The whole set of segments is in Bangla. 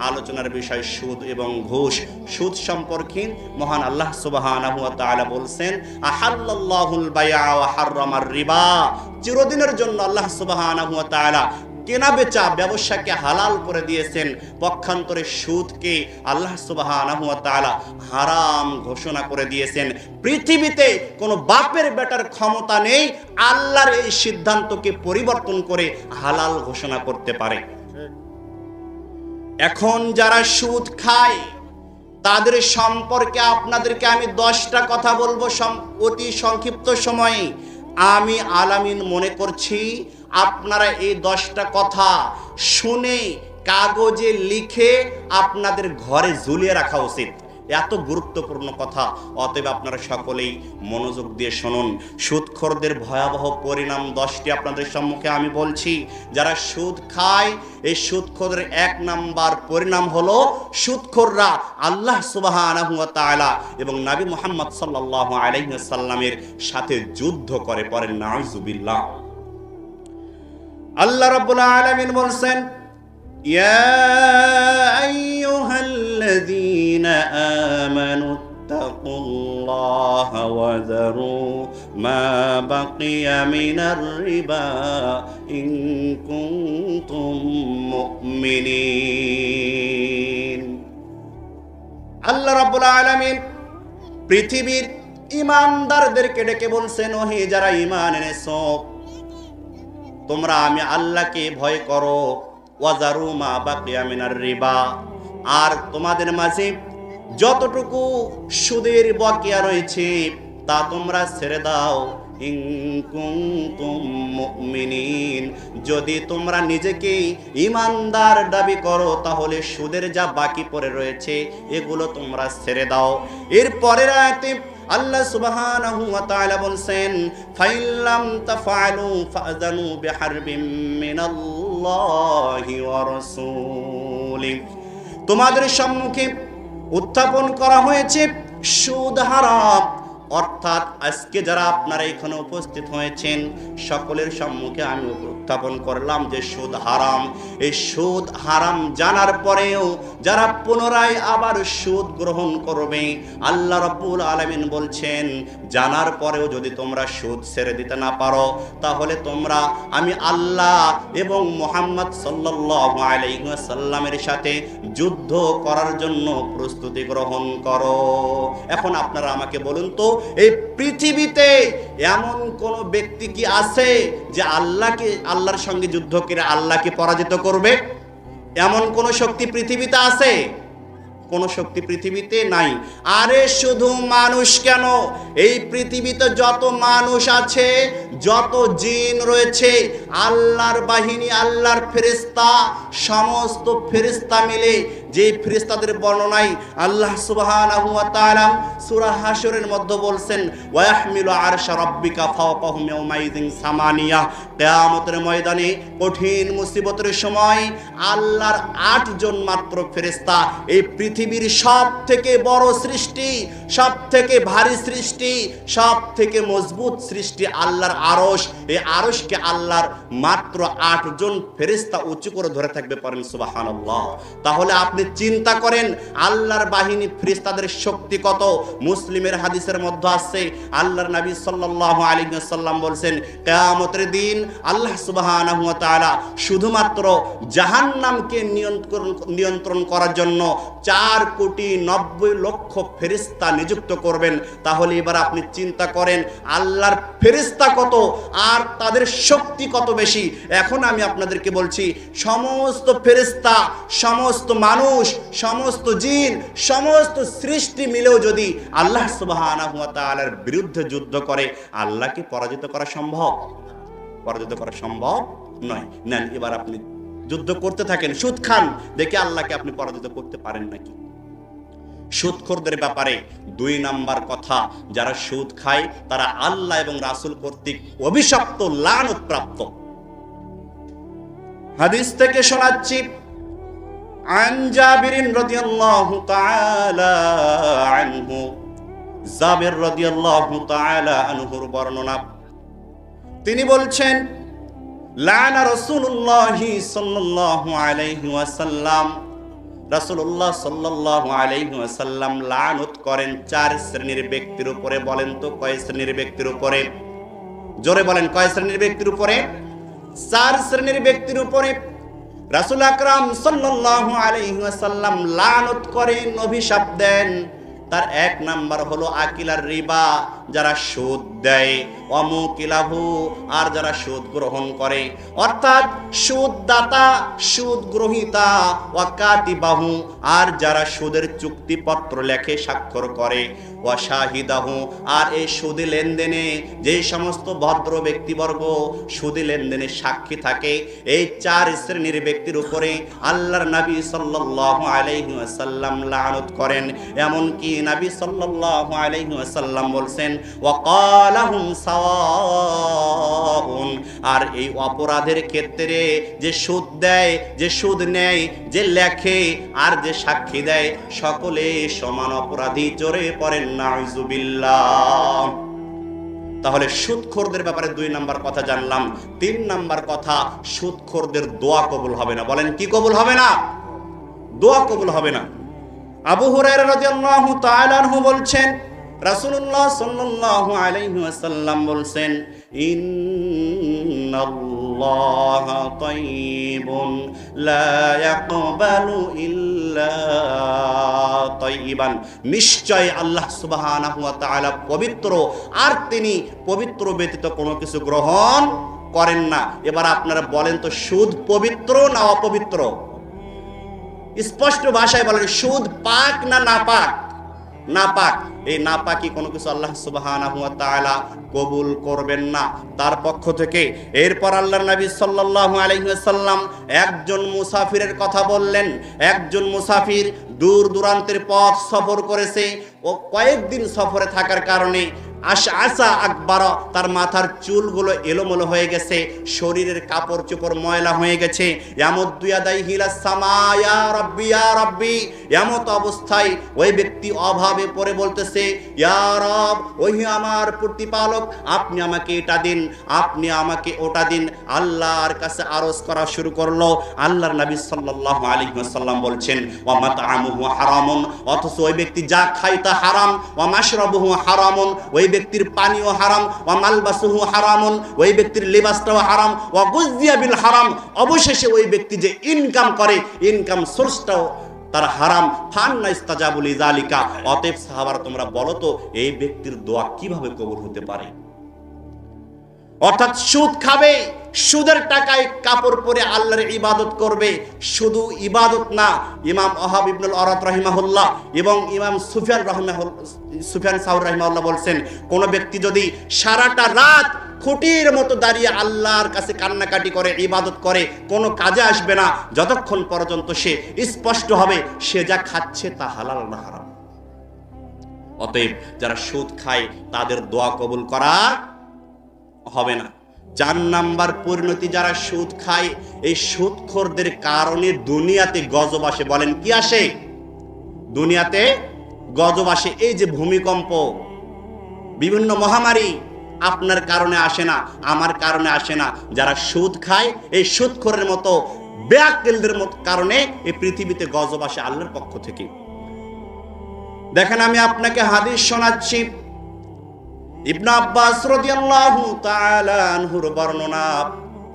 আলোচনার বিষয় সুদ এবং ঘুষ। সুদ সম্পর্কে মহান আল্লাহ সুবহানাহু ওয়া তাআলা বলছেন, আহাল্লাল্লাহুল বাইআ ওয়া হাররামার রিবা। চিরদিনের জন্য আল্লাহ সুবহানাহু ওয়া তাআলা কেনা বেচা ব্যবসাকে হালাল করে দিয়েছেন, পক্ষান্তরে সুদকে আল্লাহ সুবহানাহু ওয়া তাআলা হারাম ঘোষণা করে দিয়েছেন। পৃথিবীতে কোনো বাপের বেটার ক্ষমতা নেই আল্লাহর এই সিদ্ধান্তকে পরিবর্তন করে হালাল ঘোষণা করতে পারে। এখন যারা সুদ খায় তাদের সম্পর্কে আপনাদেরকে আমি 10টা কথা বলবো অতি সংক্ষিপ্ত সময়ে। আমি আলামিন মনে করছি আপনারা এই 10টা কথা শুনে কাগজে লিখে আপনাদের ঘরে ঝুলিয়ে রাখা উচিত। এত গুরুত্বপূর্ণ কথা, অতএব আপনারা সকলেই মনোযোগ দিয়ে শুনুন। সুদখোরদের ভয়াবহ পরিণাম 10টি আপনাদের সম্মুখে আমি বলছি। যারা সুদ খায়, এই সুদখোরদের 1 নাম্বার পরিণাম হলো সুদখোররা আল্লাহ সুবহানাহু ওয়া তাআলা এবং নবী মুহাম্মদ সাল্লাল্লাহু আলাইহি ওয়াসাল্লামের সাথে যুদ্ধ করে। পড়েন নাউযুবিল্লাহ। আল্লাহ রাব্বুল আলামিন বলছেন, ইয়া আইয়ুহাল্লাযীনা আমানু তাকুল্লাহা ওয়া যারু মা বাকিয়া মিনার রিবা ইন কুনতুম মুমিনিন। আল্লাহ রাব্বুল আলামিন পৃথিবীর ঈমানদারদেরকে ডেকে বলছেন, ওহে যারা ঈমান এনেছো, তোমরা আমি আল্লাহকে ভয় করো। ওয়াজারু মা বাকিয়া মিনার রিবা, আর তোমাদের মাঝে যতটুকু সুদের বকেয়া রয়েছে তা তোমরা ছেড়ে দাও। ইন কুনতুম মুমিনিন, যদি তোমরা নিজেকে ঈমানদার দাবি করো তাহলে সুদের যা বাকি পড়ে রয়েছে এগুলো তোমরা ছেড়ে দাও। এর পরের আয়াতে আল্লাহ সুবহানাহু ওয়া তাআলা বলছেন, ফাইল্লাম তাফআলু ফাযানু বিহারবিম মিনাল্লাহি ওয়া রাসূলি। তোমাদের সম্মুখে উত্থাপন করা হয়েছে সুদ হারাম, অর্থাৎ আজকে যারা আপনারা এখানে উপস্থিত হয়েছেন সকলের সম্মুখে আমি উত্থাপন করলাম যে সুদ হারাম। এই সুদ হারাম জানার পরেও যারা পুনরায় আবার সুদ গ্রহণ করবে, আল্লাহ রাব্বুল আলামিন বলছেন জানার পরেও যদি তোমরা সুদ ছেড়ে দিতে না পারো তাহলে তোমরা আমি আল্লাহ এবং মুহাম্মদ সাল্লাল্লাহু আলাইহি ওয়াসাল্লামের সাথে যুদ্ধ করার জন্য প্রস্তুতি গ্রহণ করো। এখন আপনারা আমাকে বলুন তো, এই পৃথিবীতে এমন কোন ব্যক্তি কি আছে যে আল্লাহর সঙ্গে যুদ্ধ করে আল্লাহকে পরাজিত করবে? এমন কোন শক্তি পৃথিবীতে আছে? কোন শক্তি পৃথিবীতে নাই। আরে শুধু মানুষ কেন, এই পৃথিবীতে যত মানুষ আছে, যত জিন রয়েছে, আল্লাহর বাহিনী, আল্লাহর ফেরেশতা, সমস্ত ফেরেশতা মিলে যে ফেরেশতাদের বর্ণনায় আল্লাহ সুবহানাহু ওয়া তাআলা সূরা হাশরের মধ্যে বলছেন, ওয়া ইয়াহমিলু আরশা রাব্বিকা ফাওকাহুম ইয়াওমাইযিন সামানিয়া। কিয়ামতের ময়দানে কঠিন মুসিবতের সময় আল্লাহর 8 জন মাত্র ফেরেশতা এই পৃথিবীর সব থেকে বড় সৃষ্টি, সব থেকে ভারী সৃষ্টি, সব থেকে মজবুত সৃষ্টি আল্লাহর আরশ, এই আরশকে আল্লাহর মাত্র 8 জন ফেরেশতা উঁচু করে ধরে থাকবে। পড়েন সুবহানাল্লাহ। তাহলে আপনি চিন্তা করেন আল্লাহর বাহিনী ফেরেশতাদের শক্তি কত। মুসলিমের হাদিসের মধ্যে আছে আল্লাহর নবী সাল্লাল্লাহু আলাইহি ওয়াসাল্লাম বলেন, কিয়ামতের দিন আল্লাহ সুবহানাহু ওয়া তাআলা শুধুমাত্র জাহান্নামকে নিয়ন্ত্রণ করার জন্য 4,90,00,000 ফেরেশতা নিযুক্ত করবেন। তাহলে এবার আপনি চিন্তা করেন আল্লাহর ফেরেশতা কত আর তাদের শক্তি কত বেশি। এখন আমি আপনাদেরকে বলছি, সমস্ত ফেরেশতা, সমস্ত মানুষ, সমস্ত জিন, সমস্ত সৃষ্টি মিলেও যদি আল্লাহ সুবহানাহু ওয়া তাআলার বিরুদ্ধে যুদ্ধ করে, আল্লাহকে পরাজিত করা সম্ভব? পরাজিত করা সম্ভব নয়। নেন এবার আপনি যুদ্ধ করতে থাকেন, সুদ খান, দেখে আল্লাহকে আপনি পরাজিত করতে পারেন নাকি। সুদখোরদের ব্যাপারে 2 নাম্বার কথা, যারা সুদ খায় তারা আল্লাহ এবং রাসূল কর্তৃক অভিশপ্ত, লানত প্রাপ্ত। হাদিস থেকে শোনাচ্ছি, আন জাবির রাদিয়াল্লাহু তাআলা আনহু, জাবির রাদিয়াল্লাহু তাআলা আনহুর বর্ণনা, তিনি বলছেন, লানা রাসূলুল্লাহি সাল্লাল্লাহু আলাইহি ওয়াসাল্লাম রাসূলুল্লাহ সাল্লাল্লাহু আলাইহি ওয়াসাল্লাম লানত করেন 4 শ্রেণীর ব্যক্তির উপরে। বলেন তো কয় শ্রেণীর ব্যক্তির উপরে? জোরে বলেন, কয় শ্রেণীর ব্যক্তির উপরে? 4 শ্রেণীর ব্যক্তির উপরে রাসূল আকরাম সাল্লাল্লাহু আলাইহি ওয়াসাল্লাম লানত করেন, অভিশাপ দেন। তার 1 নাম্বার হলো আকিলার রিবা, যারা সুদ দেয়, অমুকিলাহু, আর যারা সুদ গ্রহণ করে। অর্থাৎ সুদ দাতা, সুদ গ্রহীতা, ওয়াকাতিবাহু, আর যারা সুদের চুক্তিপত্র লেখে, স্বাক্ষর করে, ওয়াশাহিদাহু, আর এই সুদি লেনদেনে যে সমস্ত ভদ্র ব্যক্তিবর্গ সুদি লেনদেনে সাক্ষী থাকে, এই 4 শ্রেণীর ব্যক্তির উপরে আল্লাহর নবী সাল্লাল্লাহু আলাইহি ওয়াসাল্লাম লানত করেন। এমনকি নবী সাল্লাল্লাহু আলাইহি ওয়াসাল্লাম বলছেন ওয়াকালাহুম সাওয়াউন, আর এই অপরাধের ক্ষেত্রে যে সুদ দেয়, যে সুদ নেয়, যে লেখে আর যে সাক্ষী দেয়, সকলে সমান অপরাধী। জোরে পড়েন নাউযুবিল্লাহ। তাহলে সুদখোরদের ব্যাপারে 2 নাম্বার কথা জানলাম। 3 নাম্বার কথা, সুদখোরদের দোয়া কবুল হবে না। বলেন কি কবুল হবে না? দোয়া কবুল হবে না। আবু হুরায়রা রাদিয়াল্লাহু তাআলা আনহু বলছেন, রাসূলুল্লাহ সাল্লাল্লাহু আলাইহি ওয়াসাল্লাম বলছেন, ইন্নাল্লাহা তাইয়িবুন লা ইয়াকবালু ইল্লা তাইয়িবান, নিশ্চয় আল্লাহ সুবহানাহু ওয়া তাআলা পবিত্র, আর তিনি পবিত্র ব্যতীত কোনো কিছু গ্রহণ করেন না। এবার আপনারা বলেন তো, সুদ পবিত্র না অপবিত্র? স্পষ্ট ভাষায় বলেন, সুদ পাক না নাপাক? নাপাক। এই নাপাকি কোনো কিছু আল্লাহ সুবহানাহু ওয়া তাআলা কবুল করবেন না তার পক্ষ থেকে। এরপর আল্লাহর নবী সাল্লাল্লাহু আলাইহি ওয়াসাল্লাম একজন মুসাফিরের কথা বললেন। একজন মুসাফির দূর দূরান্তের পথ সফর করেছে, ও কয়েকদিন সফরে থাকার কারণে আশআসা আকবার, তার মাথার চুলগুলো এলোমেলো হয়ে গেছে, শরীরের কাপড় চোপড় ময়লা হয়ে গেছে। ইয়ামুদ্দু ইয়াদাইহি ইলাস সামা, ইয়া রাব্বি ইয়া রাব্বি, এমত অবস্থায় ওই ব্যক্তি অভাবে পড়ে বলতেছে, ইয়া রব, ওই আমার প্রতিপালক, আপনি আমাকে এটা দিন, আপনি আমাকে ওটা দিন। আল্লাহর কাছে আরজ করা শুরু করলো। আল্লাহর নবী সাল্লাল্লাহু আলাইহি ওয়াসাল্লাম বলছেন, ওয়া মাতআমুহু হারামুন, অথচ ওই ব্যক্তি যা খায় তা হারাম। ওয়া মাশরাবুহু হারামুন, ওই ব্যক্তির পানিও হারাম। ওয়া মালবাসুহু হারামুন, ওই ব্যক্তির লিবাসটাও হারাম। ওয়া গুযিয়া বিল হারাম, অবশেষে ওই ব্যক্তি যে ইনকাম করে, ইনকাম সোর্সটাও তার হারাম। ফান্না ইস্তাজাবু লিযালিকা, অতএব সাহাবারা তোমরা বলো তো, এই ব্যক্তির দোয়া কিভাবে কবুল হতে পারে? অর্থাৎ সুদ খাবে, সুদের টাকায় কাপড় পরে আল্লাহর ইবাদত করবে। শুধু ইবাদত না, ইমাম ওয়াহাব ইবনুল আরাত রাহিমাহুল্লাহ এবং ইমাম সুফিয়ান সাউরি রাহিমাহুল্লাহ বলছেন, কোন ব্যক্তি যদি সারাটা রাত খুঁটির মতো দাঁড়িয়ে আল্লাহর কাছে কান্নাকাটি করে, ইবাদত করে, কোনো কাজে আসবে না যতক্ষণ পর্যন্ত সে স্পষ্ট হবে সে যা খাচ্ছে তা হালাল না হারাম। অতএব যারা সুদ খায় তাদের দোয়া কবুল করা হবে না। 4 নাম্বার পরিণতি, যারা সুদ খায়, এই সুদখোরদের কারণে দুনিয়াতে গজব আসে। বলেন কি আসে? দুনিয়াতে গজব আসে। এই যে ভূমিকম্প, বিভিন্ন মহামারী আপনার কারণে আসে না, আমার কারণে আসে না। যারা সুদ খায়, এই সুদখোরের মতো বেয়াক্কেলদের মতো কারণে এই পৃথিবীতে গজব আসে আল্লাহর পক্ষ থেকে। দেখেন, আমি আপনাকে হাদিস শোনাচ্ছি। ইবনে আব্বাস রাদিয়াল্লাহু তাআলা আনহুর বর্ণনা,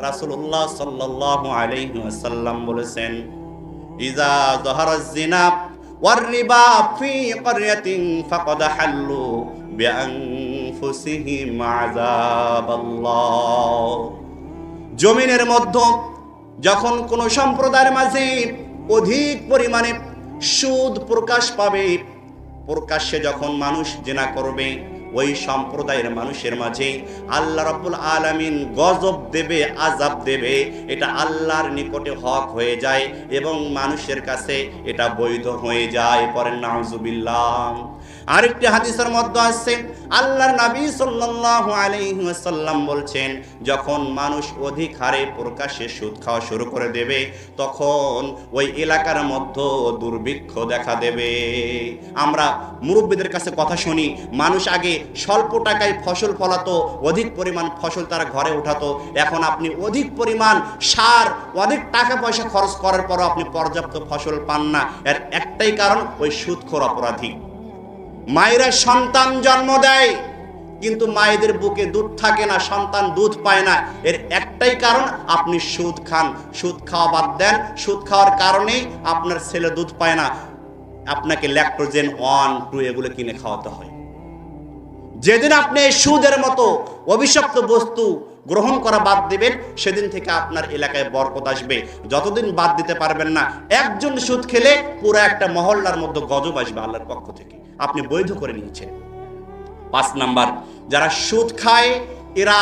রাসূলুল্লাহ সাল্লাল্লাহু আলাইহি ওয়াসাল্লাম বলেছেন, ইযা যাহারাজ জিনা ওয়ার রিবা ফি ক্বরিয়াতিন ফাকাদ হাল্লু বিআনফুসিহিম আযাবাল্লাহ। জমিনের মধ্যে যখন কোন সম্প্রদায়ের মাঝে অধিক পরিমাণে সুদ প্রকাশ পাবে, প্রকাশ্যে যখন মানুষ জিনা করবে, ওই সম্প্রদায়ের মানুষের মাঝে আল্লাহ রাব্বুল আলামিন গজব দেবে, আযাব দেবে। এটা আল্লাহর নিকটে হক হয়ে যায় এবং মানুষের কাছে এটা বৈধ হয়ে যায়। পরের নাউযুবিল্লাহ। আরেকটি হাদিসের মধ্যে আছে, আল্লাহর নবী সাল্লাল্লাহু আলাইহি ওয়াসাল্লাম বলছেন, যখন মানুষ অধিক হারে প্রকাশ্যে সুদ খাওয়া শুরু করে দেবে, তখন ওই এলাকার মধ্যে দুর্ভিক্ষ দেখা দেবে। আমরা মুরব্বিদের কাছে কথা শুনি, মানুষ আগে স্বল্প টাকায় ফসল ফলাতো, অধিক পরিমাণ ফসল তারা ঘরে উঠাতো। এখন আপনি অধিক পরিমাণ সার, অধিক টাকা পয়সা খরচ করার পরও আপনি পর্যাপ্ত ফসল পান না। এর একটাই কারণ, ওই সুদখোর অপরাধী। মায়েরা সন্তান জন্ম দেয় কিন্তু মায়েদের বুকে দুধ থাকে না, সন্তান দুধ পায় না। এর একটাই কারণ, আপনি সুদ খান। সুদ খাওয়া বাদ দেন, সুদ খাওয়ার কারণেই আপনার ছেলে দুধ পায় না। আপনাকে ল্যাকটোজেন 1, 2 এগুলো কিনে খাওয়াতে হয়। যেদিন আপনি সুদের মতো অভিশপ্ত বস্তু গ্রহণ করা বাদ দিবেন, সেদিন থেকে আপনার এলাকায় বরকত আসবে। যতদিন বাদ দিতে পারবেন না, একজন সুদ খেলে পুরো একটা মহল্লার মধ্যে গজব আসবে আল্লাহর পক্ষ থেকে। আপনি বৈধ করে নিয়েছেন। 5 নাম্বার, যারা সুদ খায় এরা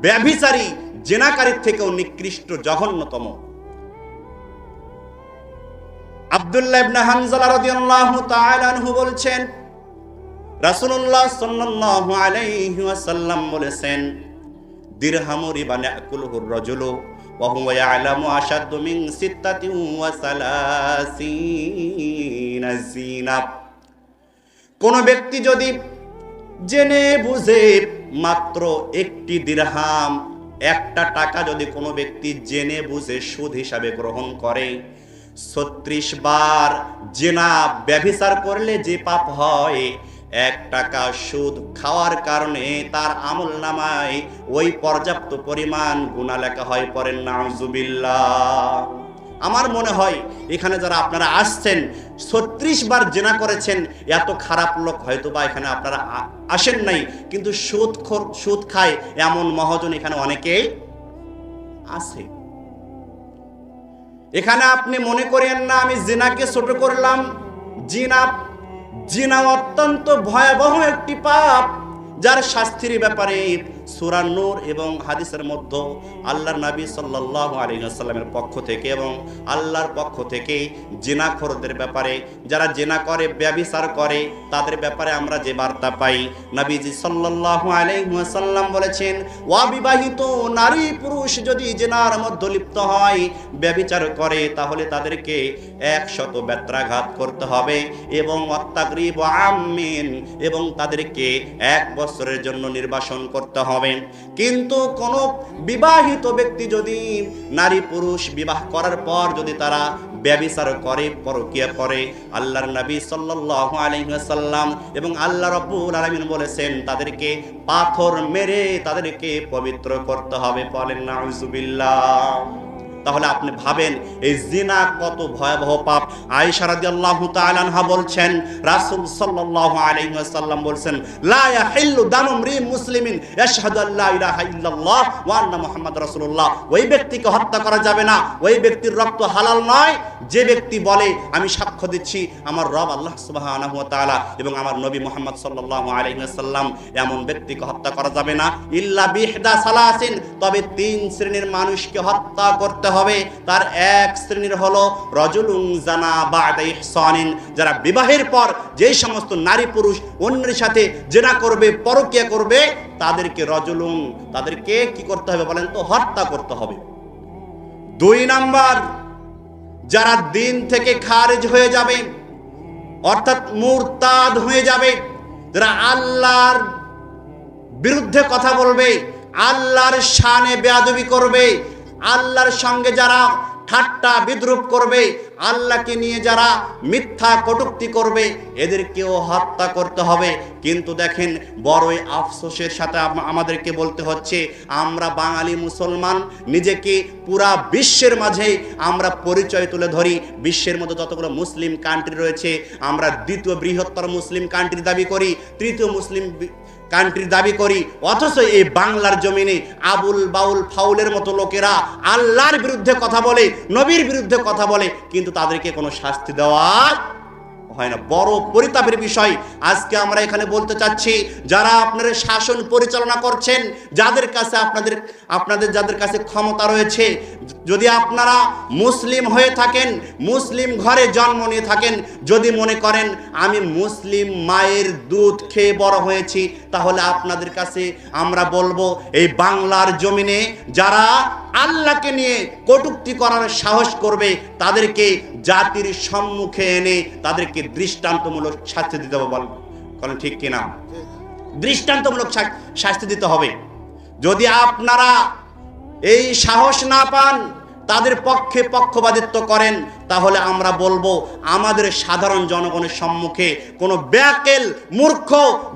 ব্যভিচারী, জেনাকারীর থেকেও নিকৃষ্ট, জঘন্যতম। আব্দুল্লাহ ইবনে হানজালা রাদিয়াল্লাহু তাআলা আনহু বলছেন, রাসূলুল্লাহ সাল্লাল্লাহু আলাইহি ওয়াসাল্লাম বলেছেন, দিরহামু রিবা ইয়াকুলুহুর রাজুলু ওয়া হুয়া ইয়ালামু আশাদ্দু মিন 36 জিনা। কোন ব্যক্তি যদি জেনে বুঝে মাত্র একটি দিরহাম, একটা টাকা যদি কোনো ব্যক্তি জেনে বুঝে সুদ হিসাবে গ্রহণ করে, 36 বার জেনা ব্যভিচার করলে যে পাপ হয়, 1 টাকা সুদ খাওয়ার কারণে তার আমলনামায় ওই পর্যাপ্ত পরিমাণ গুনাহ লেখা হয়। পড়েন নাউজুবিল্লাহ। আমার মনে হয় এখানে যারা আপনারা আসছেন 36 বার জেনা করেছেন, এত খারাপ লোক হয়তো বা এখানে আপনারা আসেন নাই, কিন্তু সুদ খায় এমন মহাজন এখানে অনেকেই আছে। এখানে আপনি মনে করেন না আমি জিনাকে ছোট করলাম। জিনা অত্যন্ত ভয়াবহ একটি পাপ, যার শাস্তির ব্যাপারে সূরা নূর এবং হাদিসের মধ্যে আল্লাহর নবী সাল্লাল্লাহু আলাইহি ওয়াসাল্লামের পক্ষ থেকে এবং আল্লাহর পক্ষ থেকে জিনাখোরদের ব্যাপারে, যারা জিনা করে, ব্যভিচার করে, তাদের ব্যাপারে আমরা যে বার্তা পাই, নবীজি সাল্লাল্লাহু আলাইহি ওয়াসাল্লাম বলেছেন, অবিবাহিত নারী পুরুষ যদি জিনার মধ্যে লিপ্ত হয়, ব্যভিচার করে, তাহলে তাদেরকে 100 বেত্রাঘাত করতে হবে এবং ওয়াত্তাগরিব আমিন, এবং তাদেরকে 1 বছরের জন্য নির্বাসন করতে হবে। কিন্তু কোন বিবাহিত ব্যক্তি যদি নারী পুরুষ বিবাহ করার পর যদি তারা ব্যভিচার করে, পরকীয়া করে, আল্লাহর নবী সাল্লাল্লাহু আলাইহি ওয়াসাল্লাম এবং আল্লাহ রাব্বুল আলামিন বলেছেন তাদেরকে পাথর মেরে তাদেরকে পবিত্র করতে হবে। বলেন নাউজুবিল্লাহ। তাহলে আপনি ভাবেন এই জিনা কত ভয়াবহ পাপ। আয়েশা রাদিয়াল্লাহু তাআলা আনহা বলছেন, রাসূল সাল্লাল্লাহু আলাইহি ওয়াসাল্লাম বলেন, লা ইয়াহিল্লু দামু মরিইন মুসলিমিন ইয়াশহাদু আল্লা ইলাহা ইল্লাল্লাহ ওয়া আন্না মুহাম্মাদুর রাসূলুল্লাহ। ওই ব্যক্তিকে হত্যা করা যাবে না, ওই ব্যক্তির রক্ত হালাল নয় যে ব্যক্তি বলে আমি সাক্ষ্য দিচ্ছি আমার রব আল্লাহ সুবহানাহু ওয়া তাআলা এবং আমার নবী মুহাম্মদ সাল্লাল্লাহু আলাইহি ওয়াসাল্লাম। এমন ব্যক্তিকে হত্যা করা যাবে না ইল্লা বিহদা সালাসিন, তবে 3 শ্রেণীর মানুষকে হত্যা করতে হবে। তার 1 শ্রেণীর হলো রাজুলুন জানা বা'দা ইহসানিন, যারা বিবাহের পর যে সমস্ত নারী পুরুষ অন্যের সাথে জিনা করবে, পরকীয়া করবে, তাদেরকে কি করতে হবে বলেন তো? হত্যা করতে হবে। 2 নাম্বার, যারা দিন থেকে খারিজ হয়ে যাবে, অর্থাৎ মুরতাদ হয়ে যাবে, যারা আল্লাহর বিরুদ্ধে কথা বলবে, আল্লাহর শানে বেয়াদবি করবে, আল্লাহর সঙ্গে যারা ঠাট্টা বিদ্রুপ করবে, আল্লাহকে নিয়ে যারা মিথ্যা কটূক্তি করবে, এদেরকেও হত্যা করতে হবে। কিন্তু দেখেন বড়ই আফসোসের সাথে আমাদেরকে বলতে হচ্ছে, আমরা বাঙালি মুসলমান নিজেকে পুরা বিশ্বের মাঝে আমরা পরিচয় তুলে ধরি। বিশ্বের মধ্যে যতগুলো মুসলিম কান্ট্রি রয়েছে, আমরা 2য় বৃহত্তর মুসলিম কান্ট্রি দাবি করি, 3য় মুসলিম কান্ট্রি দাবি করি, অথচ এই বাংলার জমিনে আবুল বাউল ফাউলের মতো লোকেরা আল্লাহর বিরুদ্ধে কথা বলে, নবীর বিরুদ্ধে কথা বলে, কিন্তু তাদেরকে কোনো শাস্তি দেওয়া হয় না। বড় পরিতাপের বিষয়। আজকে আমরা এখানে বলতে চাচ্ছি, যারা আপনারা শাসন পরিচালনা করছেন, যাদের কাছে আপনাদের যাদের কাছে ক্ষমতা রয়েছে, যদি আপনারা মুসলিম হয়ে থাকেন, মুসলিম ঘরে জন্ম নিয়ে থাকেন, যদি মনে করেন আমি মুসলিম মায়ের দুধ খেয়ে বড় হয়েছি, তাহলে আপনাদের কাছে আমরা বলবো, এই বাংলার জমিনে যারা আল্লাহকে নিয়ে কটূক্তি করার সাহস করবে, তাদেরকে জাতির সম্মুখে এনে তাদেরকে দৃষ্টান্তমূলক শাস্তি দিতে হবে। বলেন ঠিক কিনা? দৃষ্টান্তমূলক শাস্তি দিতে হবে। যদি আপনারা এই সাহস না পান, তাদের পক্ষে পক্ষপাতিত্ব করেন, তাহলে আমরা বলবো আমাদের সাধারণ জনগণের সম্মুখে কোনো ব্যাকেল, মূর্খ,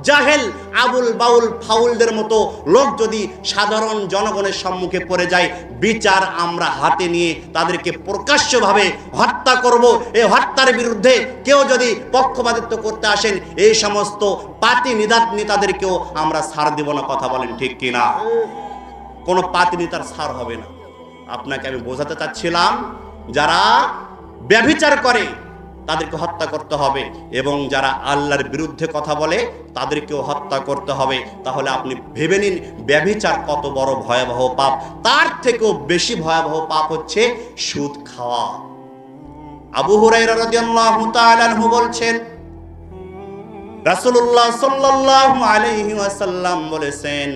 জাহেল, আবুল বাউল ফাউলদের মতো লোক যদি সাধারণ জনগণের সম্মুখে পড়ে যায়, বিচার আমরা হাতে নিয়ে তাদেরকে প্রকাশ্যভাবে হত্যা করব। এই হত্যার বিরুদ্ধে কেউ যদি পক্ষপাতিত্ব করতে আসেন, এই সমস্ত পাতি নেতাদেরকেও আমরা ছাড় দেব না। কথা বলেন ঠিক কিনা? কোনো পাতি নেতার ছাড় হবে না। আপনাকে আমি বোঝাতে চাচ্ছিলাম, যারা ব্যভিচার করে তাদেরকে হত্যা করতে হবে, এবং যারা আল্লাহর বিরুদ্ধে কথা বলে তাদেরকেও হত্যা করতে হবে। তাহলে আপনি ভেবে নিন ব্যভিচার কত বড় ভয়াবহ পাপ। তার থেকেও বেশি ভয়াবহ পাপ হচ্ছে সুদ খাওয়া। আবু হুরায়রা রাদিয়াল্লাহু তাআলা আনহু বলছেন, রাসূলুল্লাহ সাল্লাল্লাহু আলাইহি ওয়াসাল্লাম বলেছেন,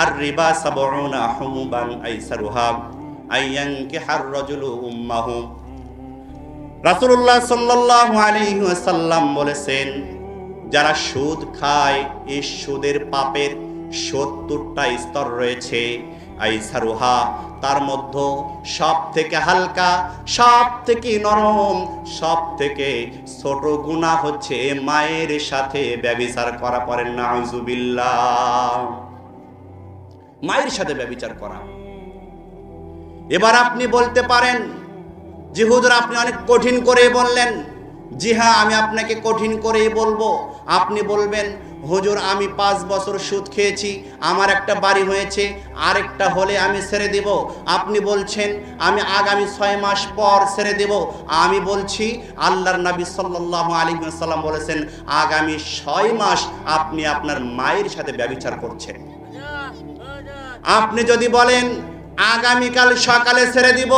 আর রিবা সাবউনা হুমবান আইসারুহা আইয়ানকিহার রাজুলু উম্মাহু। রাসূলুল্লাহ সাল্লাল্লাহু আলাইহি ওয়াসাল্লাম বলেছেন, যারা সুদ খায়, এই সুদের পাপের ৭০টা স্তর রয়েছে। আইসারুহা, তার মধ্যে সব থেকে হালকা, সব থেকে নরম, সব থেকে ছোট গুনাহ হচ্ছে মায়ের সাথে ব্যভিচার করা। পড়েন নাউজুবিল্লাহ। মায়ের সাথে ব্যভিচার করা। এবার আপনি বলতে পারেন যে হুজুর আপনি অনেক কঠিন করে বললেন। জি হ্যাঁ, আমি আপনাকে কঠিন করেই বলবো। আপনি বলবেন, হুজুর আমি 5 বছর সুদ খেয়েছি, আমার একটা বাড়ি হয়েছে, আরেকটা হলে আমি ছেড়ে দেব। আপনি বলছেন আমি আগামী 6 মাস পর ছেড়ে দেব। আমি বলছি আল্লাহর নবী সাল্লাল্লাহু আলাইহি ওয়াসাল্লাম বলেছেন, আগামী 6 মাস আপনি আপনার মায়ের সাথে ব্যভিচার করছেন। আপনি যদি বলেন আগামীকাল সকালে ছেড়ে দিব,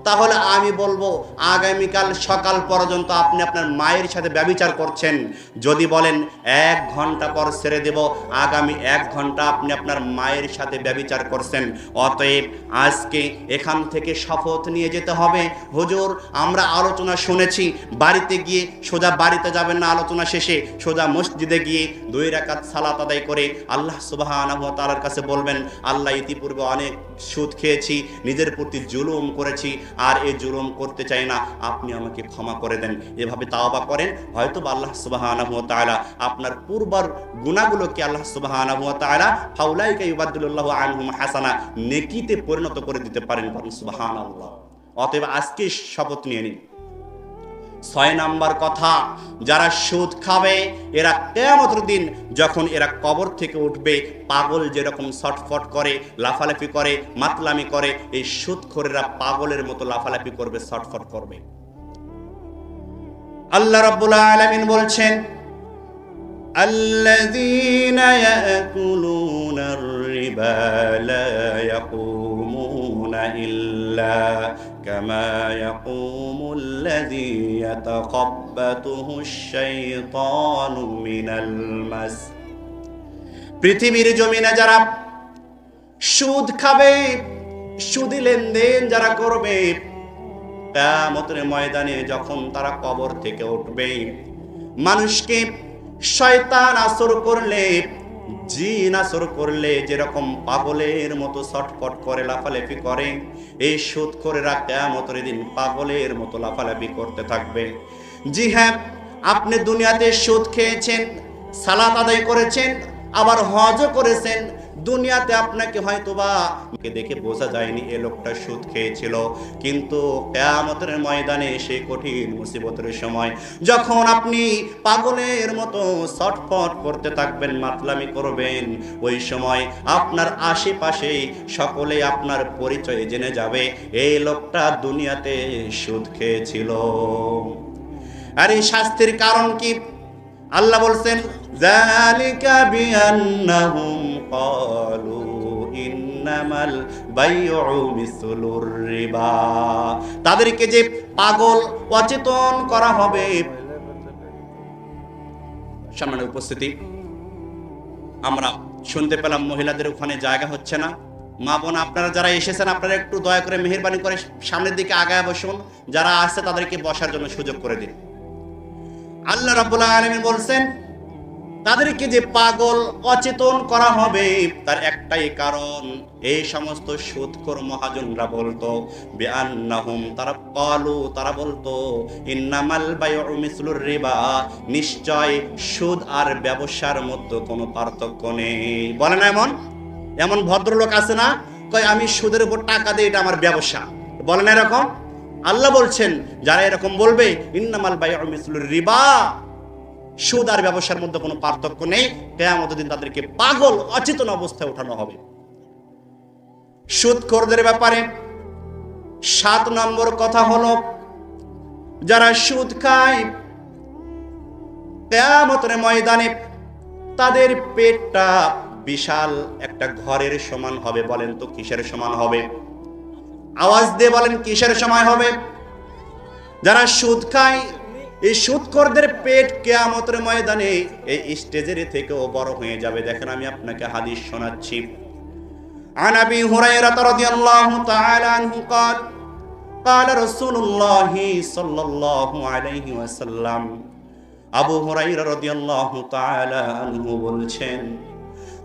তাহলে আমি বলবো আগামীকাল সকাল পর্যন্ত আপনি আপনার মায়ের সাথে ব্যভিচার করছেন। যদি বলেন 1 ঘন্টা পর ছেড়ে দেব, আগামী 1 ঘন্টা আপনি আপনার মায়ের সাথে ব্যভিচার করছেন। অতএব আজকে এখান থেকে শপথ নিয়ে যেতে হবে, হুজুর আমরা আলোচনা শুনেছি, বাড়িতে গিয়ে সোজা বাড়িতে যাবেন না, আলোচনা শেষে সোজা মসজিদে গিয়ে 2 রাকাত সালাত আদায় করে আল্লাহ সুবহানাহু ওয়া তাআলার কাছে বলবেন, আল্লাহ ইতিপূর্বে অনেক সুদ খেয়েছি, নিজের প্রতি জুলুম করেছি, আর এই জুলুম করতে চাই না, আপনি আমাকে ক্ষমা করে দেন। এভাবে তাওবা করেন, হয়তো আল্লাহ সুবহানাহু ওয়া তাআলা আপনার পূর্বের গুনাহগুলোকে আল্লাহ সুবহানাহু ওয়া তাআলা ফাউলাইকা ইউবাদদিলুল্লাহু আনহুম হাসানা, নেকিতে পরিণত করে দিতে পারেন। সুবহানাল্লাহ। অতএব আজকে শপথ নিয়ে নিন। 6 নাম্বার কথা, যারা সুদ খাবে এরা কিয়ামতের দিন যখন এরা কবর থেকে উঠবে, পাগল যেরকম ছটফট করে, লাফালাফি করে, মাতলামি করে, এই সুদখোরেরা পাগলের মতো লাফালাফি করবে, ছটফট করবে। আল্লাহ রাব্বুল আলামিন বলছেন, আল্লাযীনা ইয়াকুলুনার রিবা লা ইয়াকুমুনা ইল্লা কামা ইয়াকুমুল্লাযী ইয়াতাকাব্বাতুহুশ শাইতানু মিনাল মাস। পৃথিবীর জমিনে যারা সুদ খাবে, সুদি লেনদেন যারা করবে, কিয়ামতের ময়দানে যখন তারা কবর থেকে উঠবে, মানুষকে শয়তান আসর করলে, জিন আসর করলে যেরকম পাগলের মতো ছটফট করে, লাফালাফি করে, এই সুদখোরেরা কিয়ামতের দিন পাগলের মতো লাফালাফি করতে থাকবে। জি হ্যাঁ, আপনি দুনিয়াতে সুদ খেয়েছেন, সালাত আদায় করেছেন, আবার হজও করেছেন। দুনিয়াতে আপনাকে হয়তোবা দেখে বোঝা যায়নি এ লোকটা সুদ খেয়েছিল, কিন্তু কিয়ামতের ময়দানে সেই কঠিন মুসিবতের সময় যখন আপনি পাগলের মতো ছটফট করতে থাকবেন, মাতলামি করবেন, ওই সময় আপনার আশেপাশে সকলে আপনার পরিচয় জেনে যাবে, এই লোকটা দুনিয়াতে সুদ খেয়েছিল। আর এই শাস্তির কারণ কি? আল্লাহ বলছেন, যালিকা বিআন্নাহুম ক্বালু ইন্নামাল বাইউ মিসলুর রিবা। তাদেরকে যে পাগল অচেতন করা হবে। সম্মানিত উপস্থিতি, আমরা শুনতে পেলাম মহিলাদের ওখানে জায়গা হচ্ছে না। মা বোন আপনারা যারা এসেছেন, আপনারা একটু দয়া করে মেহেরবানি করে সামনের দিকে আগায় বসুন, যারা আসছে তাদেরকে বসার জন্য সুযোগ করে দিন। আল্লাহ রাব্বুল আলামিন বলছেন, তাদেরকে যে পাগল অচেতন করা হবে তার একটাই কারণ, এই সমস্ত সুদখোর মহাজনরা বলতো বিআন্নাহুম, তারা বলতো ইন্নামাল বাইউ মিসলুর রিবা, নিশ্চয় সুদ আর ব্যবসার মধ্যে কোনো পার্থক্য নেই। বলে না এমন ভদ্রলোক আছে না, কয় আমি সুদের উপর টাকা দিই, এটা আমার ব্যবসা। বলে না এরকম? আল্লাহ বলছেন যারা এরকম বলবে ইন্নামাল বাইউ মিসলুর রিবা, সুদ আর ব্যবসার মধ্যে কোনো পার্থক্য নেই, কিয়ামতের দিন তাদেরকে পাগল অচেতন অবস্থায় ওঠানো হবে। সুদখোরদের ব্যাপারে 7 নম্বর কথা হলো, যারা সুদ খায় কিয়ামতের ময়দানে তাদের পেটটা বিশাল একটা ঘরের সমান হবে। বলেন তো কিসের সমান হবে? আওয়াজ দিয়ে বলেন কিসের সমান হবে? যারা সুদ খায়, এই সুদখোরদের পেট কিয়ামতের ময়দানে এই স্টেজের থেকেও বড় হয়ে যাবে। দেখেন আমি আপনাকে হাদিস শোনাচ্ছি। عن أبي هريرة رضي الله تعالى عنه قال قال رسول الله صلى الله عليه وسلم, আবু হুরায়রা রাদিয়াল্লাহু তাআলা আনহু বলছেন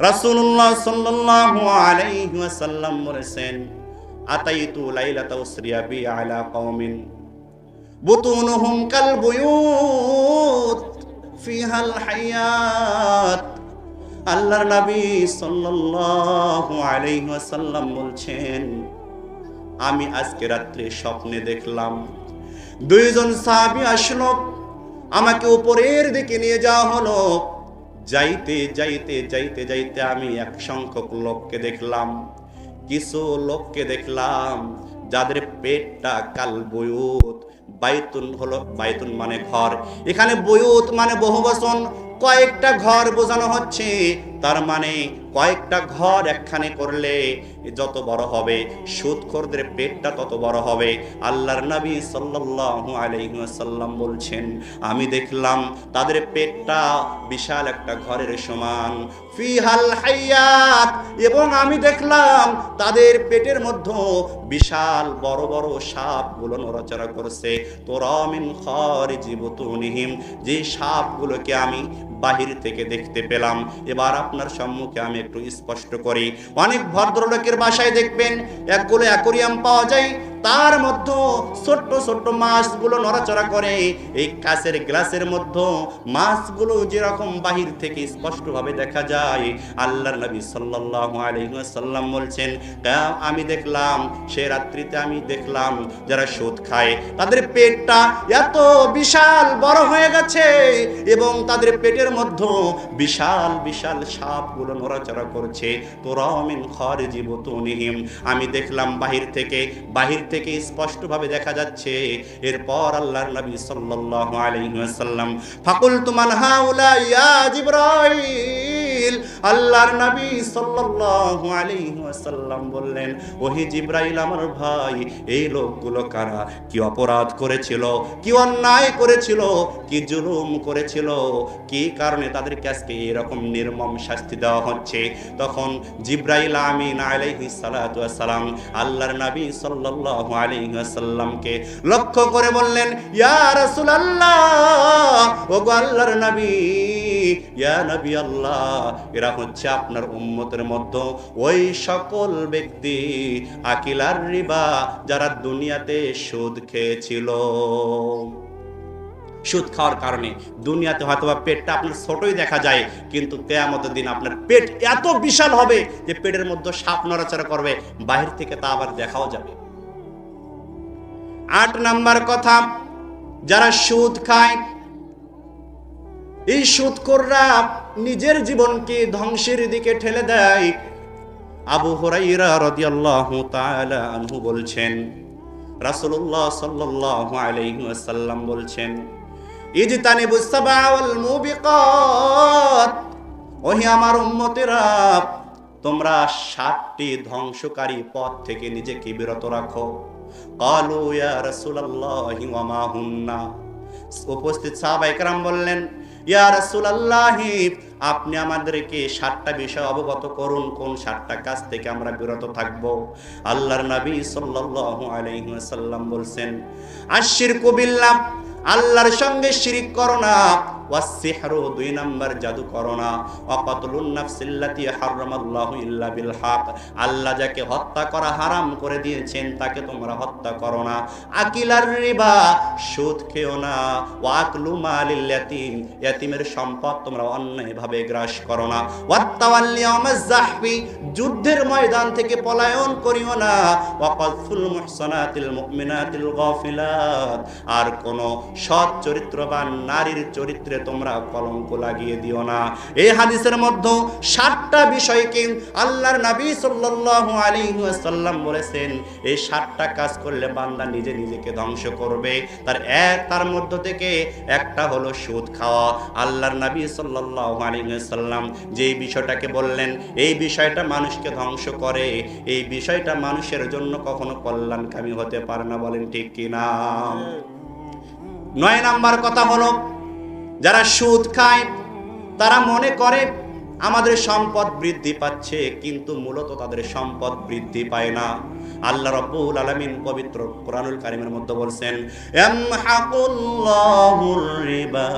রাসূলুল্লাহ সাল্লাল্লাহু আলাইহি ওয়াসাল্লাম বলেছেন, আতাইতু লাইলাতা উসরিয়া বি আলা কওমিন বুতুনুহুম কাল বুয়ুত ফিহাল হায়াত। আল্লাহর নবী সাল্লাল্লাহু আলাইহি ওয়াসাল্লাম বলছেন, আমি আজকে রাত্রে স্বপ্নে দেখলাম 2 জন সাহাবী আসলো, আমাকে উপরের দিকে নিয়ে যাওয়া হলো। যাইতে যাইতে যাইতে যাইতে আমি এক সংখ্যক লোককে দেখলাম, কিছু লোককে দেখলাম যাদের পেটটা কাল বুয়ুত। বাইতুন হলো, বাইতুন মানে ঘর, এখানে বুয়ুত মানে বহুবচন, কয়েকটা ঘর বোঝানো হচ্ছে। তার মানে কয়েকটা ঘর একখানে করলে যত বড় হবে, সুদখোরদের পেটটা তত বড় হবে। আল্লাহর নবী সাল্লাল্লাহু আলাইহি ওয়াসাল্লাম বলছেন, আমি দেখলাম তাদের পেটটা বিশাল একটা ঘরের সমান, ফিহাল হায়াত, এবং আমি দেখলাম তাদের পেটের মধ্যে বিশাল বড় বড় সাপগুলো নড়াচড়া করছে। তোরা মিন খারিজি বুতুনিহিম, যে সাপগুলোকে আমি বাহির থেকে দেখতে পেলাম। এবার আপনার সম্মুখে আমি একটু স্পষ্ট করি। অনেক ভদ্রলোকের বাসায় দেখবেন একগুলো অ্যাকোরিয়াম পাওয়া যায়, তার মধ্যে ছোট্ট ছোট্ট মাছগুলো নড়াচড়া করে। এই কাঁচের গ্লাসের মধ্যে মাছগুলো যেরকম বাহির থেকে স্পষ্টভাবে দেখা যায়, আল্লাহর নবী সাল্লাল্লাহু আলাইহি ওয়াসাল্লাম বলছেন, আমি দেখলাম সে রাত্রিতে আমি দেখলাম যারা সুদ খায় তাদের পেটটা এত বিশাল বড় হয়ে গেছে এবং তাদের পেটের মধ্যে বিশাল বিশাল সাপগুলো নড়াচড়া করছে। তোরা মিন খারিজি বুতুনিহিম, আমি দেখলাম বাহির থেকে স্পষ্টভাবে দেখা যাচ্ছে। এরপর আল্লাহর নবী সাল্লাল্লাহু আলাইহি ওয়াসাল্লাম, ফাকুলতু মান হাউলা ইয়া জিবরাইল, আল্লাহর নবী সাল্লাল্লাহু আলাইহি ওয়াসাল্লাম বললেন, ওহে জিবরাইল আমার ভাই, এই লোকগুলো কারা? কি অপরাধ করেছিল, কি অন্যায় করেছিল, কি জুলুম করেছিল, কি কারণে তাদেরকে আজকে এরকম নির্মম শাস্তি দেওয়া হচ্ছে? তখন জিবরাইল আমিন আলাইহিস সালাতু ওয়াস সালাম আল্লাহর নবী সাল্লাল্লাহু আলাইহি ওয়াসাল্লামকে লক্ষ্য করে বললেন, ইয়া রাসূলুল্লাহ, ওগো আল্লাহর নবী, ইয়া নবী আল্লাহ, এরা হচ্ছে আপনার উম্মতের মধ্যে ওই সকল ব্যক্তি আকিলার রিবা যারা দুনিয়াতে সুদ খেয়েছিল। সুদ খাওয়ার কারণে দুনিয়াতে হয়তোবা পেটটা আপনার ছোটই দেখা যায়, কিন্তু কিয়ামতের দিন আপনার পেট এত বিশাল হবে যে পেটের মধ্যে সাপ নড়াচড়া করবে, বাহির থেকে তা আবার দেখাও যাবে। 8 নাম্বার কথা, যারা সুদ খায়, এই সুদখোররা নিজের জীবনকে ধ্বংসের দিকে ঠেলে দেয়। আবু হুরায়রা রাদিয়াল্লাহু তাআলা আনহু বলছেন, রাসূলুল্লাহ সাল্লাল্লাহু আলাইহি ওয়াসাল্লাম বলছেন, ইজতানিবুস সাবাওয়াল মুবিকাত, ওহে আমার উম্মতেরা, তোমরা 7টি ধ্বংসকারী পথ থেকে নিজেকে বিরত রাখো। ক্বালু ইয়া রাসূলুল্লাহি ওয়া মা হুন্না, উপস্থিত সাহাবায়ে কেরাম বললেন, ইয়া রাসূলুল্লাহ, আপনি আমাদেরকে 7টা বিষয় অবগত করুন, কোন 7টা কাজ থেকে আমরা বিরত থাকব। আল্লাহর নবী সাল্লাল্লাহু আলাইহি ওয়াসাল্লাম বলছেন, আশরিকু বিল্লাহ, আল্লাহর সঙ্গে শিরিক করো না। ওয়াস সিহরু, 2 নাম্বার জাদু করো না, ওয়া কাতলুন নাফসিল্লাতী হারামাল্লাহু ইল্লা বিল হক, আল্লাহ যাকে হত্যা করা হারাম করে দিয়েছেন তাকে তোমরা হত্যা করো না, আকিলার রিবা, সুদ খেও না, ওয়া আকলু মালিল ইয়াতীম, ইয়াতীমের সম্পদ তোমরা অন্যায়ভাবে গ্রাস করো না, ওয়াত তাওয়াল্লি ইয়াউমাজ যাহফি, যুদ্ধের ময়দান থেকে পলায়ন করিও না, ওয়া কাযফুল মুহসানাতিল মুমিনাতিল গাফিলাত, আর কোন সৎ চরিত্রবান নারীর চরিত্রে তোমরা কলঙ্ক লাগিয়ে দিও না। এই হাদিসের মধ্যে 7টা বিষয়কে আল্লাহর নবী সাল্লাল্লাহু আলাইহি ওয়াসাল্লাম বলেছেন, এই 7টা কাজ করলে বান্দা নিজে নিজেকে ধ্বংস করবে। তার মধ্য থেকে একটা হলো সুদ খাওয়া। আল্লাহর নবী সাল্লাল্লাহু আলাইহি ওয়াসাল্লাম যে বিষয়টাকে বললেন, এই বিষয়টা মানুষকে ধ্বংস করে, এই বিষয়টা মানুষের জন্য কখনো কল্যাণকামী হতে পারে না। বলেন ঠিক কিনা? 9 নাম্বার কথা হলো, যারা সুদ খায় তারা মনে করে আমাদের সম্পদ বৃদ্ধি পাচ্ছে, কিন্তু মূলত তাদের সম্পদ বৃদ্ধি পায় না। আল্লাহ রাব্বুল আলামিন পবিত্র কোরআনুল কারীমের মধ্যে বলছেন, ইয়ামহাকুল্লাহুর রিবা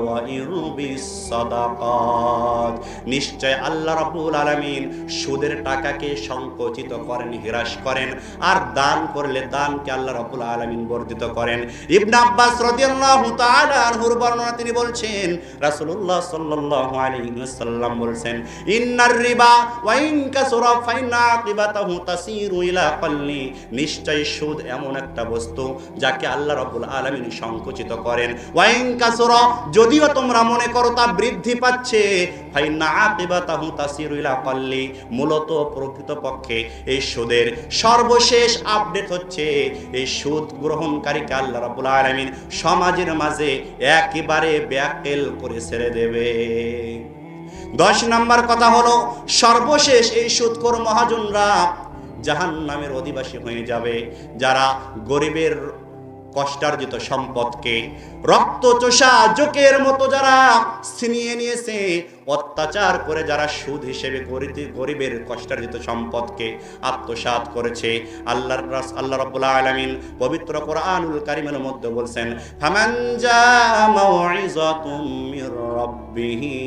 ওয়া ইউরবিস সাদাকাত, নিশ্চয় আল্লাহ রাব্বুল আলামিন সুদের টাকাকে সংকুচিত করেন, হ্রাস করেন, আর দান করলে দানকে আল্লাহ রাব্বুল আলামিন বর্ধিত করেন। ইবনে আব্বাস রাদিয়াল্লাহু তাআলা আনহুর বর্ণনা তিনি বলছেন, রাসূলুল্লাহ সাল্লাল্লাহু আলাইহি ওয়াসাল্লাম বলছেন, ইন্নার রিবা ওয়া ইন কাসুরা ফাইন্না আকিবাতাহু তাসিরু ইলা কাল্লি, নিশ্চয় সুদ এমন একটা বস্তু যাকে আল্লাহ রাব্বুল আলামিন সংকুচিত করেন। ওয়া ইন কাসুরা, যদিও তোমরা মনে করো তা বৃদ্ধি পাচ্ছে, ফাইন্না আকিবাতাহু তাসিরু ইলা কাল্লি, মূলত প্রকৃতপক্ষে এই সুদের সর্বশেষ আপডেট হচ্ছে এই সুদ গ্রহণকারীকে আল্লাহ রাব্বুল আলামিন সমাজের মাঝে একেবারে ব্যাকেল করে ছেড়ে দেবে। 10 নাম্বার কথা হলো, সর্বশেষ এই সুদখোর মহাজনরা জাহান্নামের অধিবাসী হয়ে যাবে। যারা গরিবের কষ্টার্জিত সম্পদকে রক্তচোষা জোকের মতো যারা ছিনিয়ে নিয়েছে, অত্যাচার করে যারা সুদ হিসেবে গরিবের কষ্টার্জিত সম্পদকে আত্মসাৎ করেছে, আল্লাহ রাব্বুল আলামিন পবিত্র কোরআনুল কারীমের মধ্যে বলছেন, ফামান জা মাউইযাতুম মির রাব্বিহি,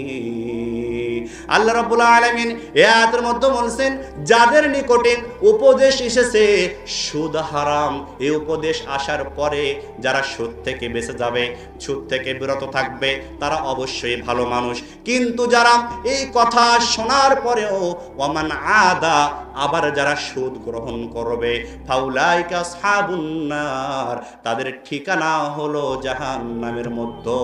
আল্লাহ রাব্বুল আলামিন এই আয়াতের মধ্যে বলছেন, যাদের নিকটে উপদেশ এসেছে সুদ হারাম, এই উপদেশ আসার পরে যারা সুদ থেকে বেঁচে যাবে, সুদ থেকে বিরত থাকবে, তারা অবশ্যই ভালো মানুষ। কিন্তু যারা এই কথা শোনার পরেও ওয়ামান আদা, আবার যারা সুদ গ্রহণ করবে, ফাউলাইকা আসহাবুন নার, তাদের ঠিকানা হলো জাহান্নামের মধ্যে।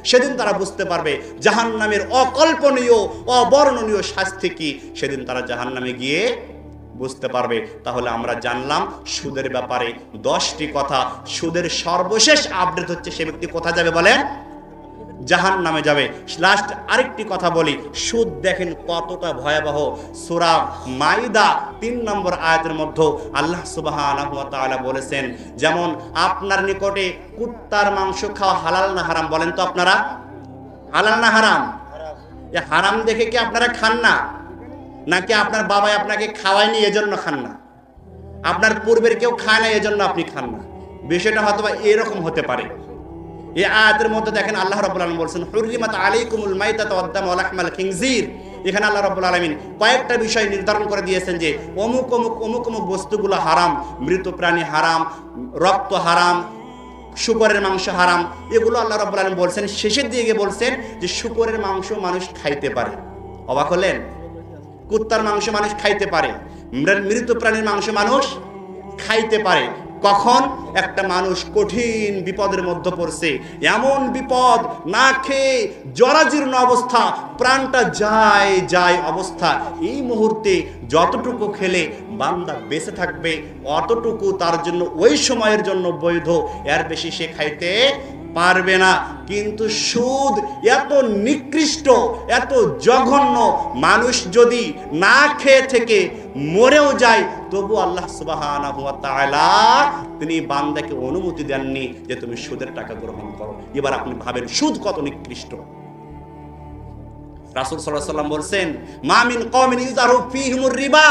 সেদিন তারা বুঝতে পারবে জাহান্নামের অকল্পনীয় অবর্ণনীয় শাস্তি কি, সেদিন তারা জাহান্নামে গিয়ে বুঝতে পারবে। তাহলে আমরা জানলাম সুদের ব্যাপারে 10টি কথা। সুদের সর্বশেষ আপডেট হচ্ছে সে ব্যক্তি কোথায় যাবে বলেন? জাহান্নামে যাবে। লাস্ট আরেকটি কথা বলি, সুদ দেখেন কতটা ভয়াবহ। সূরা মাইদা 3 নম্বর আয়াতের মধ্যে আল্লাহ সুবহানাহু ওয়া তাআলা বলেছেন, যেমন আপনার নিকটে কুত্তার মাংস খাওয়া হালাল না হারাম? বলেন তো আপনারা, হালাল না হারাম? এ হারাম দেখে কি আপনারা খান না? নাকি আপনার বাবাই আপনাকে খাওয়ায়নি এজন্য খান না? আপনার পূর্বের কেউ খায় না এজন্য আপনি খান না? বিষয়টা হয়তো বা এরকম হতে পারে। এই আয়াতের মধ্যে দেখেন আল্লাহ রাব্বুল আলামিন বলেছেন, হুররিমাত আলাইকুমুল মাইতাতু ওয়াদ দামু ওয়া লাহমাল খিনজির। এখানে আল্লাহ রাব্বুল আলামিন কয়েকটা বিষয় নির্ধারণ করে দিয়েছেন যে অমুক অমুক অমুক অমুক বস্তুগুলো হারাম, মৃত প্রাণী হারাম, রক্ত হারাম, শুকরের মাংস হারাম, এগুলো আল্লাহ রাব্বুল আলামিন বলছেন। শেষের দিকে বলছেন যে শুকরের মাংস মানুষ খাইতে পারে। অবাক হলেন? কুত্তার মাংস মানুষ খাইতে পারে, মৃত প্রাণীর মাংস মানুষ খাইতে পারে। কখন একটা মানুষ কঠিন বিপদের মধ্যে পড়ছে, এমন বিপদ, না খেয়ে জরাজীর্ণ অবস্থা, প্রাণটা যায় যায় অবস্থা, এই মুহূর্তে যতটুকু খেলে বান্দা বেঁচে থাকবে অতটুকু তার জন্য ওই সময়ের জন্য বৈধ, এর বেশি সে খাইতে পারবে না। কিন্তু সুদ এত নিকৃষ্ট, এত জঘন্য, মানুষ যদি না খেয়ে থেকে মরেও যায় তবু আল্লাহ সুবহানাহু ওয়া তাআলা তিনি বান্দাকে অনুমতি দেননি যে তুমি সুদের টাকা গ্রহণ করো। এবার আপনি ভাবেন সুদ কত নিকৃষ্ট। রাসূল সাল্লাল্লাহু আলাইহি ওয়াসাল্লাম বলছেন, মা মিন কওমিন ইযহারু ফীহিমুর রিবা,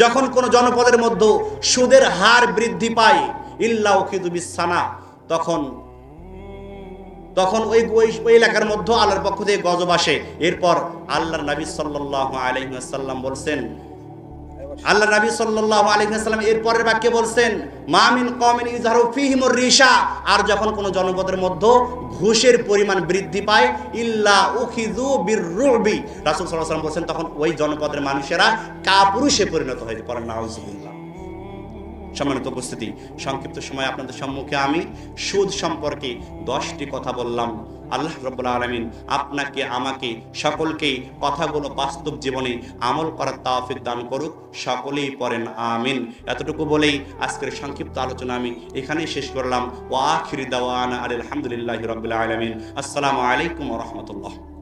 যখন কোন জনপদের মধ্যে সুদের হার বৃদ্ধি পায়, ইল্লা উখিযু বিসানা, তখন তখন ওই ওই এলাকার মধ্যে আল্লাহর পক্ষ থেকে গজব আসে। এরপর আল্লাহর নবী সাল্লাল্লাহু আলাইহি ওয়াসাল্লাম বলছেন, আল্লাহ নবী সাল্লাল্লাহু আলাইহি ওয়াসাল্লাম এর পরের বাক্যে বলছেন, মা মিন কওমিন ইযহারু ফীহিমুর রিশা, আর যখন কোন জনপদের মধ্যে ঘুষের পরিমাণ বৃদ্ধি পায়, ইল্লা উখিযু বিররুবি, রাসূল সাল্লাল্লাহু আলাইহি ওয়াসাল্লাম বলেন তখন ওই জনপদের মানুষেরা কাপুরুষে পরিণত হয়ে পড়ে। নাউযুবিল্লাহ। সম্মানিত উপস্থিতি, সংক্ষিপ্ত সময় আপনাদের সম্মুখে আমি সুদ সম্পর্কে 10টি কথা বললাম। আল্লাহ রাব্বুল আলামিন আপনাকে, আমাকে, সকলকেই কথাগুলো বাস্তব জীবনে আমল করার তৌফিক দান করুক। সকলেই পড়েন আমিন। এতটুকু বলেই আজকের সংক্ষিপ্ত আলোচনা আমি এখানেই শেষ করলাম। ওয়া আখিরু দাওয়ানা আলহামদুলিল্লাহি রাব্বিল আলামিন। আসসালামু আলাইকুম ওয়া রাহমাতুল্লাহ।